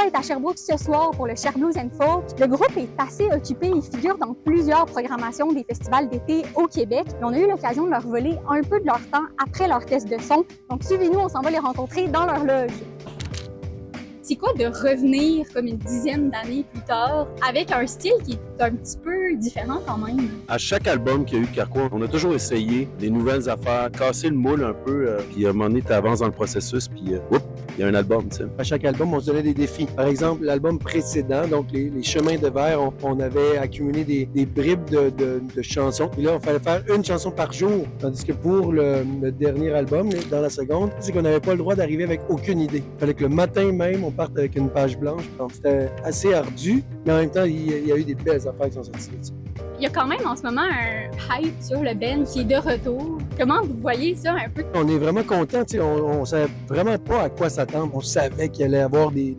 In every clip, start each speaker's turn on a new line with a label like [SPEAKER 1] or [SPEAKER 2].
[SPEAKER 1] Sarah est à Sherbrooke ce soir pour le Cher Blues and Folk. Le groupe est assez occupé, il figure dans plusieurs programmations des festivals d'été au Québec. Et on a eu l'occasion de leur voler un peu de leur temps après leur test de son. Donc suivez-nous, on s'en va les rencontrer dans leur loge. C'est quoi de revenir comme une dizaine d'années plus tard avec un style qui est un petit peu différent quand même?
[SPEAKER 2] À chaque album qu'il y a eu de Carquois, on a toujours essayé des nouvelles affaires, casser le moule un peu, puis à un moment donné, tu avances dans le processus, puis il y a un album, tu sais.
[SPEAKER 3] À chaque album, on se donnait des défis. Par exemple, l'album précédent, donc les chemins de verre, on avait accumulé des bribes de chansons. Et là, il fallait faire une chanson par jour. Tandis que pour le dernier album, dans la seconde, c'est qu'on n'avait pas le droit d'arriver avec aucune idée. Il fallait que le matin même, on parte avec une page blanche. Donc, c'était assez ardu, mais en même temps, il y a eu des belles affaires qui sont sorties de ça.
[SPEAKER 1] Il y a quand même en ce moment un hype sur le band qui est de retour. Comment vous voyez ça un peu?
[SPEAKER 3] On est vraiment contents, on savait vraiment pas à quoi s'attendre. On savait qu'il allait y avoir des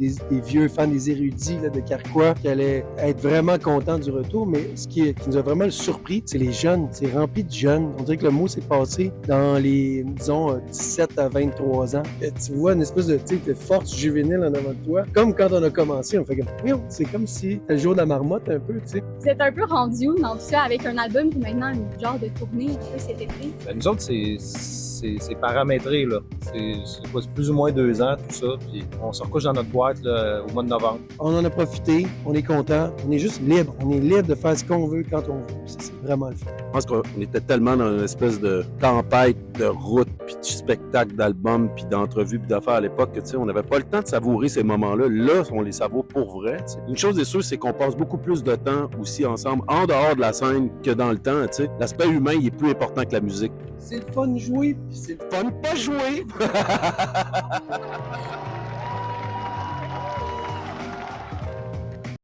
[SPEAKER 3] vieux fans, des érudits là, de Carquois qui allaient être vraiment contents du retour, mais ce qui nous a vraiment surpris, c'est les jeunes. C'est rempli de jeunes. On dirait que le mot s'est passé dans les, disons, 17 à 23 ans. Et tu vois une espèce de force juvénile en avant de toi. Comme quand on a commencé, on fait comme, oui, c'est comme si c'était le jour de la marmotte un peu, tu sais.
[SPEAKER 1] Vous êtes un peu rendu où dans tout ça avec un album puis maintenant une genre de tournée un peu cet été?
[SPEAKER 4] Ben, nous autres, c'est paramétré, là. C'est plus ou moins 2 ans, tout ça. Puis on se recouche dans notre boîte là, au mois de novembre.
[SPEAKER 3] On en a profité, on est content, on est juste libre. On est libre de faire ce qu'on veut quand on veut. C'est vraiment le fun.
[SPEAKER 2] Je pense qu'on était tellement dans une espèce de tempête de route, puis de spectacle, d'albums, puis d'entrevues, puis d'affaires à l'époque que, tu sais, on n'avait pas le temps de savourer ces moments-là. Là, on les savoure pour vrai. T'sais. Une chose est sûre, c'est qu'on passe beaucoup plus de temps aussi ensemble, en dehors de la scène, que dans le temps. T'sais. L'aspect humain, il est plus important que la musique.
[SPEAKER 3] C'est le fun de jouer, puis c'est le fun de pas jouer.